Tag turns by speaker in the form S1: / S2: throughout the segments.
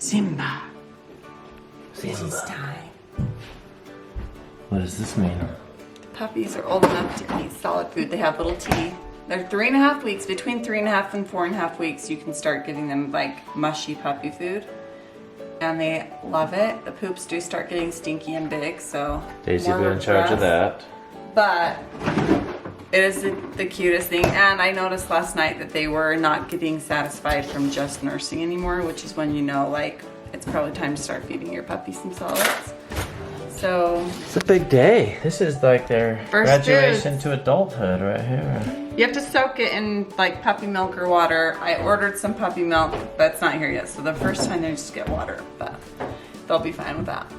S1: Simba. This is time.
S2: What does this mean?
S1: Puppies are old enough to eat solid food. They have little teeth. They're 3.5 weeks. Between 3.5 and 4.5 weeks, you can start giving them like mushy puppy food. And they love it. The poops do start getting stinky and big, so
S2: Daisy
S1: more
S2: will be in charge of
S1: regress.
S2: that.
S1: But it is the cutest thing. And I noticed last night that they were not getting satisfied from just nursing anymore, which is when you know, like, it's probably time to start feeding your puppy some solids. So
S2: It's a big day. This is like their
S1: First
S2: graduation
S1: foods.
S2: to adulthood right here.
S1: you have to soak it in like puppy milk or water. I ordered some puppy milk, but it's not here yet. So the first time they just get water, but they'll be fine with that.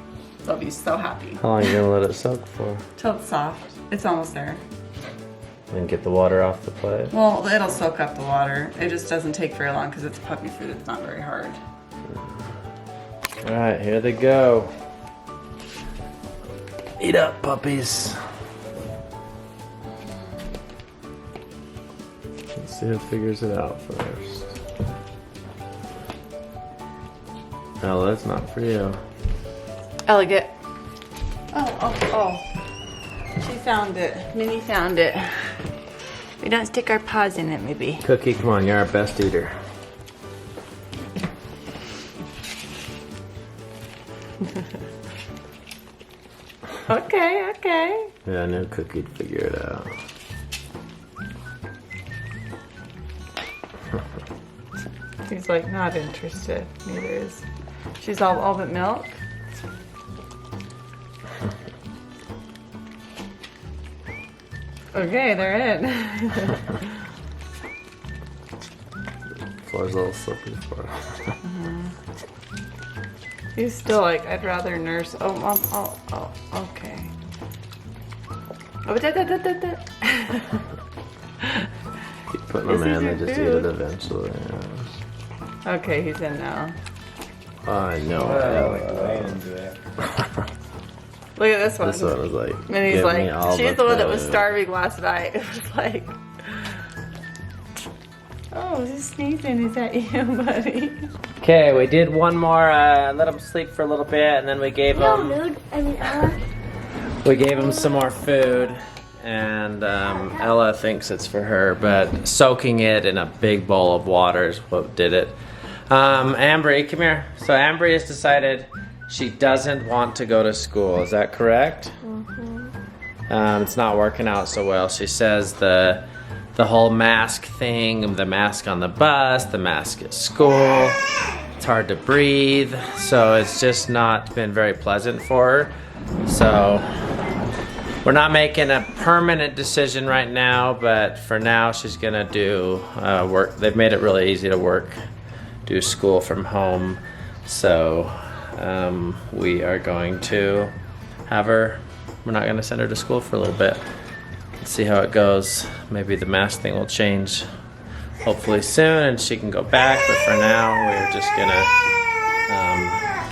S1: They'll be so happy.
S2: How long are you gonna let it soak for?
S1: Till it's soft. It's almost there.
S2: And get the water off the plate?
S1: Well, it'll soak up the water. It just doesn't take very long because it's puppy food. It's not very hard.
S2: All right, here they go. Eat up, puppies. Let's see who figures it out first. No, that's not for you.
S1: Elegant. Oh. She found it. Minnie found it. We don't stick our paws in it, maybe.
S2: Cookie, come on, you're our best eater.
S1: Okay.
S2: Yeah, I knew Cookie'd figure it out.
S1: She's like not interested. Neither is. She's all but milk. Okay, they're in.
S2: Floor's a little slippery for her.
S1: He's still like, I'd rather nurse. Oh, mom. Oh, okay. Oh, da.
S2: Keep putting
S1: This
S2: them
S1: is
S2: in,
S1: your
S2: they just
S1: food.
S2: eat it eventually. Yeah.
S1: Okay, he's in now.
S2: I know.
S1: Look at this one.
S2: This one was like,
S1: Minnie's
S2: give me
S1: like,
S2: all
S1: she's the one that was
S2: food.
S1: starving last night. It was like, oh, he's sneezing. Is that you, buddy?
S2: Okay, we did one more, let him sleep for a little bit, and then we gave him some more food, and Ella thinks it's for her, but soaking it in a big bowl of water is what did it. Ambree, come here. So Ambree has decided she doesn't want to go to school, is that correct? It's not working out so well. She says the whole mask thing, the mask on the bus, the mask at school, it's hard to breathe, so it's just not been very pleasant for her. So we're not making a permanent decision right now, but for now she's gonna do work. They've made it really easy to do school from home, so we are going to have her, we're not gonna send her to school for a little bit. Let's see how it goes. Maybe the mask thing will change hopefully soon and she can go back, but for now we're just gonna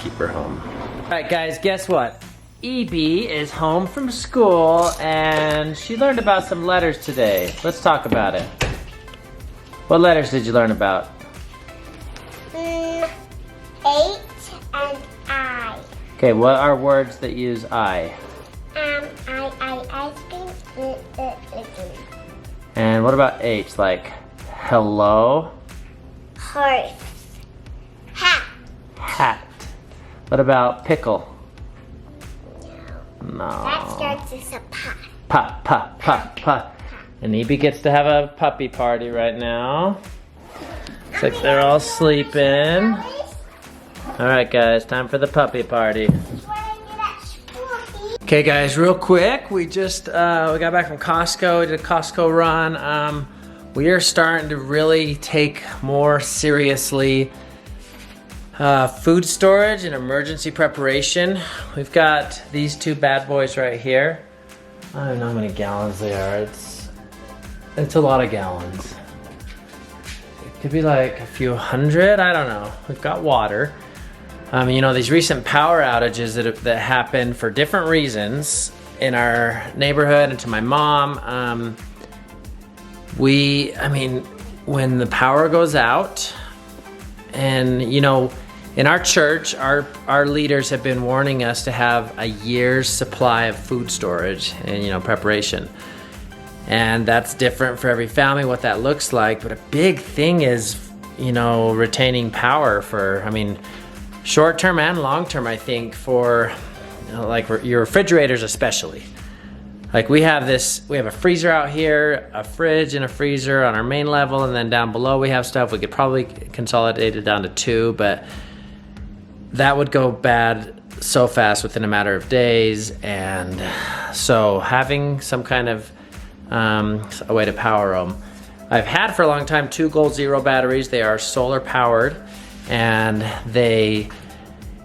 S2: keep her home. Alright guys, guess what? EB is home from school and she learned about some letters today. Let's talk about it. What letters did you learn about?
S3: H and I.
S2: Okay, what are words that use I?
S3: Ice cream, listen.
S2: And what about H, like hello?
S3: Horse. Hat.
S2: Hat. What about pickle? No.
S3: That starts as a pot.
S2: Pa. And EB gets to have a puppy party right now. Looks like they're all sleeping. Alright guys, time for the puppy party. Okay guys, real quick, we just we got back from Costco, we did a Costco run. We are starting to really take more seriously food storage and emergency preparation. We've got these two bad boys right here. I don't know how many gallons they are. It's a lot of gallons. It could be like a few hundred, I don't know. We've got water. You know, these recent power outages that happened for different reasons in our neighborhood and to my mom, when the power goes out and, you know, in our church, our leaders have been warning us to have a year's supply of food storage and preparation. And that's different for every family, what that looks like. But a big thing is, retaining power for, short term and long term, I think, for like your refrigerators especially. Like we have a freezer out here, a fridge and a freezer on our main level, and then down below we have stuff. We could probably consolidate it down to 2, but that would go bad so fast within a matter of days. And so having some kind of a way to power them. I've had for a long time 2 Gold Zero batteries. They are solar powered, and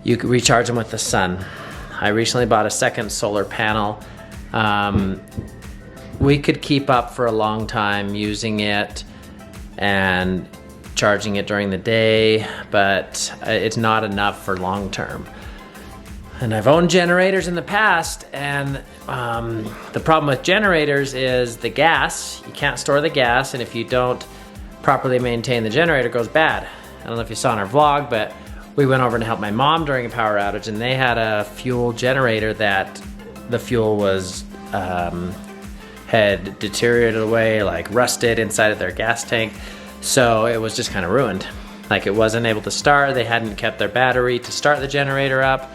S2: you can recharge them with the sun. I recently bought a second solar panel. We could keep up for a long time using it and charging it during the day, but it's not enough for long term. And I've owned generators in the past, and the problem with generators is the gas. You can't store the gas, and if you don't properly maintain the generator, it goes bad. I don't know if you saw in our vlog, but we went over to help my mom during a power outage, and they had a fuel generator that the fuel was had deteriorated away, like rusted inside of their gas tank. So it was just kind of ruined. Like it wasn't able to start. They hadn't kept their battery to start the generator up.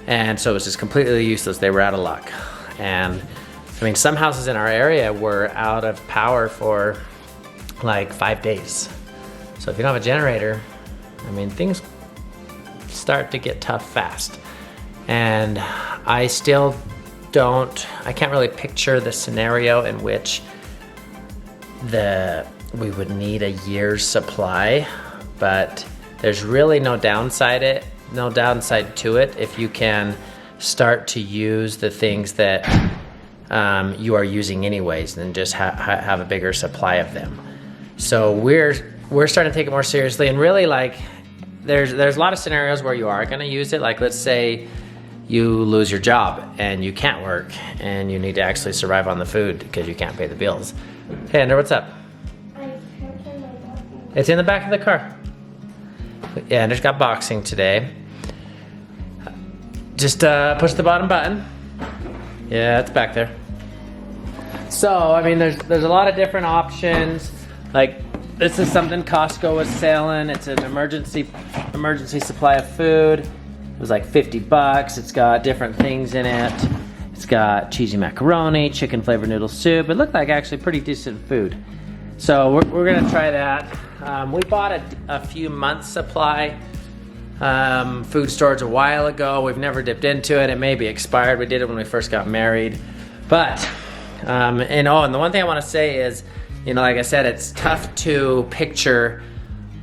S2: And so it was just completely useless. They were out of luck. And some houses in our area were out of power for like 5 days. So if you don't have a generator, things start to get tough fast. And I can't really picture the scenario in which we would need a year's supply, but there's really no downside to it if you can start to use the things that you are using anyways, and just have a bigger supply of them. So we're starting to take it more seriously, and really there's a lot of scenarios where you are going to use it. Like let's say you lose your job and you can't work and you need to actually survive on the food because you can't pay the bills. Hey, Andrew, what's up? It's in the back of the car. Yeah, Andrew's got boxing today. Just push the bottom button. Yeah, it's back there. So, there's a lot of different options. Like, this is something Costco was selling. It's an emergency supply of food. It was like $50. It's got different things in it. It's got cheesy macaroni, chicken flavored noodle soup. It looked like actually pretty decent food. So we're gonna try that. We bought a few months supply food storage a while ago. We've never dipped into it. It may be expired. We did it when we first got married. But, and the one thing I wanna say is, like I said, it's tough to picture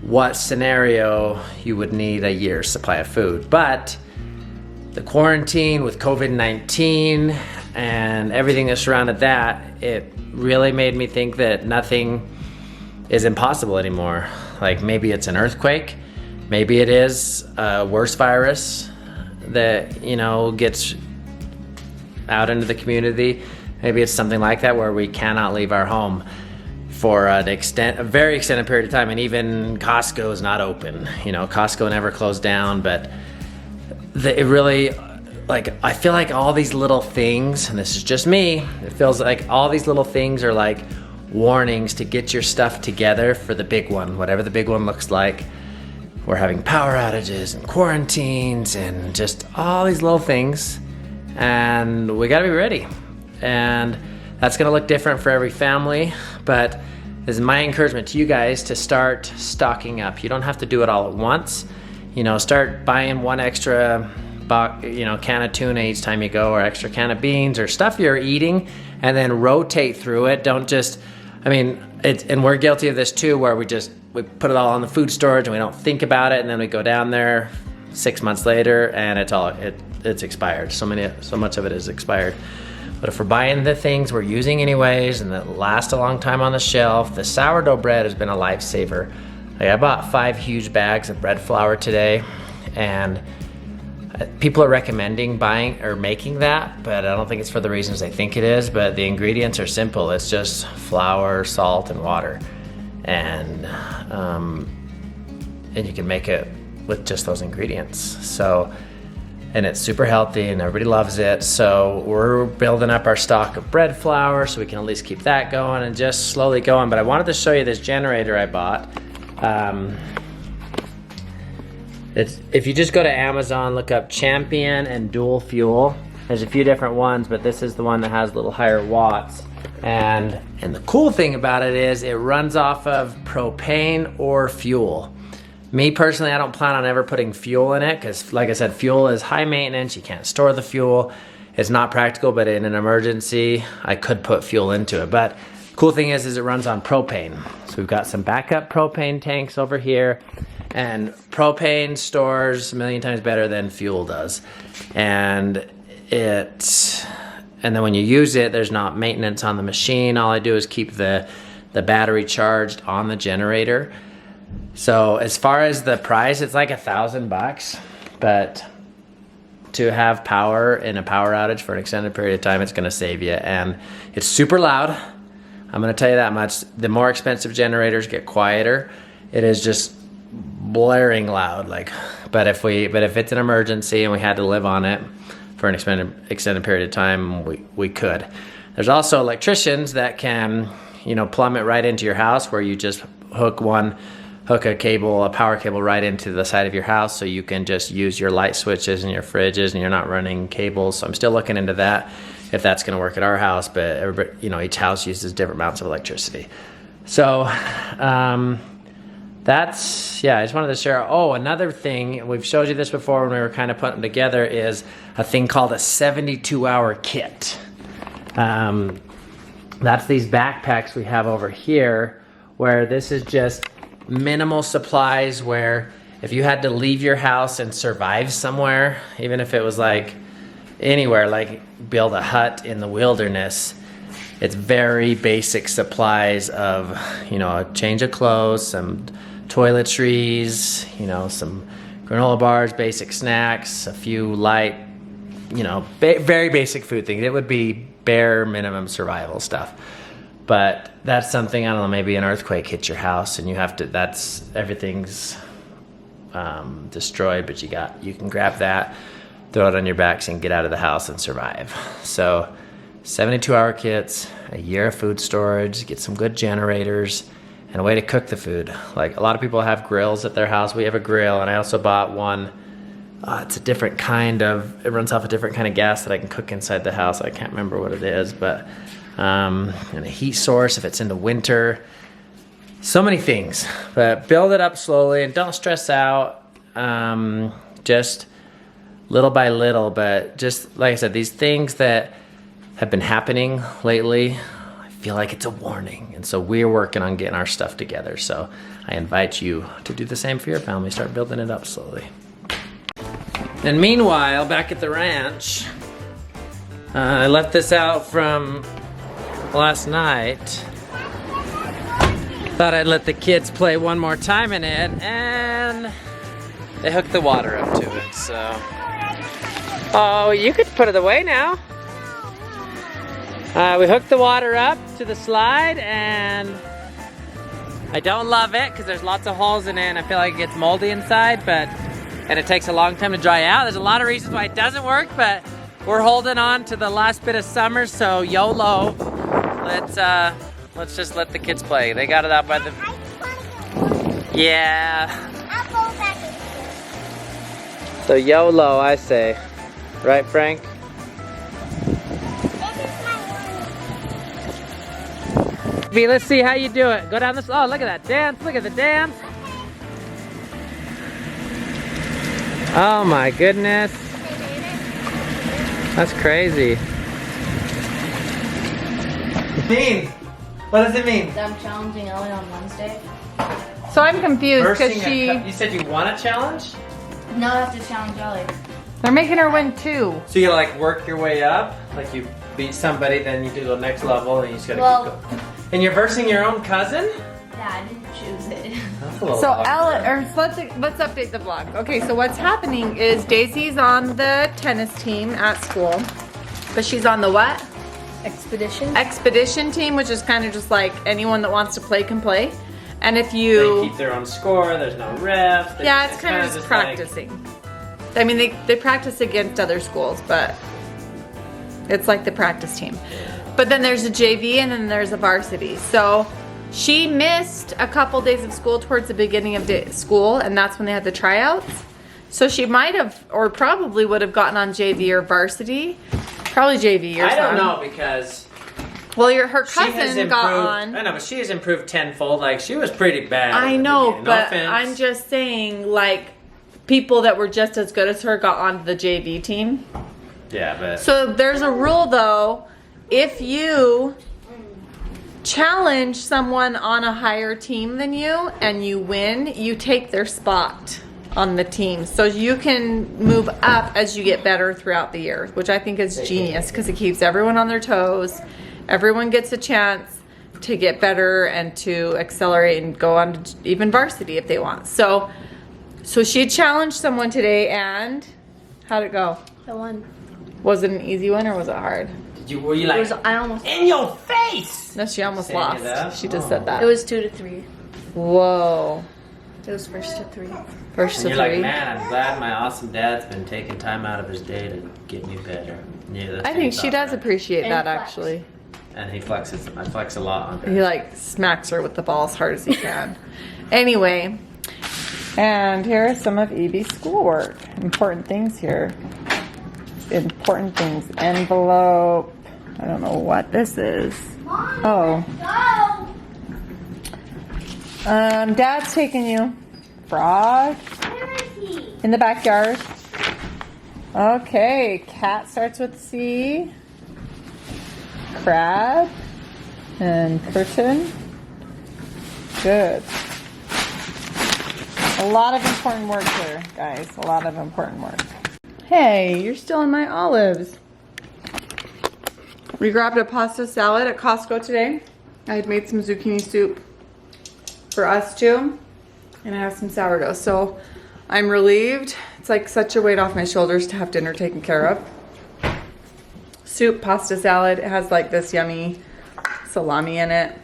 S2: what scenario you would need a year's supply of food. But the quarantine with COVID-19 and everything that surrounded that, it really made me think that nothing is impossible anymore. Like maybe it's an earthquake, maybe it is a worse virus that, gets out into the community. Maybe it's something like that where we cannot leave our home for a very extended period of time, and even Costco is not open. Costco never closed down, but it really, I feel like all these little things, and this is just me, it feels like all these little things are like warnings to get your stuff together for the big one, whatever the big one looks like. We're having power outages and quarantines and just all these little things, and we gotta be ready. And that's gonna look different for every family, but this is my encouragement to you guys to start stocking up. You don't have to do it all at once. Start buying one extra can of tuna each time you go, or extra can of beans, or stuff you're eating, and then rotate through it. Don't just, and we're guilty of this too, where we put it all on the food storage and we don't think about it, and then we go down there 6 months later and it's expired. So much of it is expired. But if we're buying the things we're using anyways and that last a long time on the shelf, the sourdough bread has been a lifesaver. I bought 5 huge bags of bread flour today, and people are recommending buying or making that, but I don't think it's for the reasons they think it is. But the ingredients are simple. It's just flour, salt, and water, and you can make it with just those ingredients. So, and it's super healthy and everybody loves it. So we're building up our stock of bread flour so we can at least keep that going and just slowly going. But I wanted to show you this generator I bought. If you just go to Amazon, look up Champion and Dual Fuel. There's a few different ones, but this is the one that has a little higher watts. And the cool thing about it is it runs off of propane or fuel. Me personally, I don't plan on ever putting fuel in it because, like I said, fuel is high maintenance. You can't store the fuel. It's not practical, but in an emergency, I could put fuel into it. But cool thing is it runs on propane. So we've got some backup propane tanks over here, and propane stores a million times better than fuel does. And then when you use it, there's not maintenance on the machine. All I do is keep the battery charged on the generator. So as far as the price, it's like $1,000, but to have power in a power outage for an extended period of time, it's gonna save you. And it's super loud. I'm gonna tell you that much. The more expensive generators get quieter. It is just blaring loud. But if it's an emergency and we had to live on it for an extended period of time, we could. There's also electricians that can, plumb it right into your house, where you just hook a power cable right into the side of your house, so you can just use your light switches and your fridges and you're not running cables. So I'm still looking into that, if that's going to work at our house, but everybody, each house uses different amounts of electricity. So I just wanted to share. Oh, another thing, we've showed you this before when we were kind of putting them together, is a thing called a 72-hour kit. That's these backpacks we have over here, where this is just minimal supplies, where if you had to leave your house and survive somewhere, even if it was like anywhere, like build a hut in the wilderness, it's very basic supplies of, a change of clothes, some toiletries, some granola bars, basic snacks, a few light, very basic food things. It would be bare minimum survival stuff. But that's something, I don't know, maybe an earthquake hits your house and everything's destroyed, but you can grab that, throw it on your backs and get out of the house and survive. So 72-hour kits, a year of food storage, get some good generators, and a way to cook the food. Like, a lot of people have grills at their house. We have a grill, and I also bought one. It's a different it runs off a different kind of gas that I can cook inside the house. I can't remember what it is, but and a heat source if it's in the winter. So many things, but build it up slowly and don't stress out. Just little by little, but just like I said, these things that have been happening lately, I feel like it's a warning. And so we're working on getting our stuff together. So I invite you to do the same for your family. Start building it up slowly. And meanwhile, back at the ranch, I left this out from last night. Thought I'd let the kids play one more time in it, and they hooked the water up to it, so. Oh, you could put it away now. We hooked the water up to the slide, and I don't love it because there's lots of holes in it and I feel like it gets moldy inside, and it takes a long time to dry out. There's a lot of reasons why it doesn't work, but we're holding on to the last bit of summer, so YOLO. Let's just let the kids play. They got it out by the... Yeah.
S3: I'll go back.
S2: So YOLO, I say. Right, Frank? V, let's see how you do it. Go down this... Oh, look at that dance. Look at the dance. Oh my goodness. That's crazy. Mean? What does it mean?
S4: I'm challenging Ellie on Wednesday.
S1: So I'm confused because
S2: You said you want a challenge?
S4: No, I have to challenge Ellie.
S1: they're making her win too.
S2: So you gotta like work your way up? Like you beat somebody, then you do the next level, and you just gotta keep going. And you're versing your own cousin?
S4: Yeah, I didn't choose it.
S2: That's a little
S1: So
S2: awkward.
S1: let's update the vlog. Okay, so what's happening is Daisy's on the tennis team at school, but she's on the what?
S4: Expedition?
S1: Expedition team, which is kind of just like anyone that wants to play can play. And if
S2: They
S1: you,
S2: keep their own score. There's no refs.
S1: yeah, it's kind of just
S2: like-
S1: practicing. I mean, they practice against other schools, but it's like the practice team. But then there's a JV and then there's a varsity. So she missed a couple days of school towards the beginning of school, and that's when they had the tryouts. So she might have, or probably would have gotten on JV or varsity. Probably JV or
S2: I don't
S1: something.
S2: know because
S1: Well, her
S2: she has
S1: cousin
S2: improved.
S1: got on.
S2: I know, but she has improved tenfold. Like she was pretty bad.
S1: I
S2: at the
S1: know,
S2: beginning. No
S1: but
S2: offense.
S1: I'm just saying, like, people that were just as good as her got onto the JV team.
S2: Yeah, but
S1: So there's a rule though, if you challenge someone on a higher team than you and you win, you take their spot on the team. So you can move up as you get better throughout the year, which I think is genius because it keeps everyone on their toes. Everyone gets a chance to get better and to accelerate and go on to even varsity if they want. So she challenged someone today, and how'd it go?
S4: I won.
S1: Was it an easy one or was it hard?
S2: were you like
S4: I almost.
S2: in your face?
S1: No, she almost
S2: Stand it up?
S1: lost. She just said that.
S4: It was 2-3.
S1: Whoa.
S4: It was first to 3.
S1: First
S2: And
S1: to
S2: you're
S1: three.
S2: like, man, I'm glad my awesome dad's been taking time out of his day to get me better. Yeah, that's
S1: I
S2: what
S1: think
S2: he
S1: she
S2: thought,
S1: does
S2: right?
S1: appreciate
S4: And
S1: that
S4: flex.
S1: actually.
S2: And he flexes. I flex a lot on her.
S1: He like smacks her with the ball as hard as he can. Anyway, and here is some of Evie's schoolwork. Important things here. Important things. Envelope. I don't know what this is. Oh. Dad's taking you. Frog.
S3: Where is he?
S1: In the backyard. Okay, cat starts with C. Crab. And curtain. Good. A lot of important work here, guys. A lot of important work. Hey, you're still in my olives. We grabbed a pasta salad at Costco today. I had made some zucchini soup for us too. And I have some sourdough. So I'm relieved. It's like such a weight off my shoulders to have dinner taken care of. Soup, pasta salad. It has like this yummy salami in it.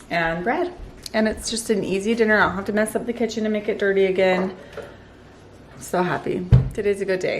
S1: And bread. And it's just an easy dinner. I don't have to mess up the kitchen and make it dirty again. So happy. Today's a good day.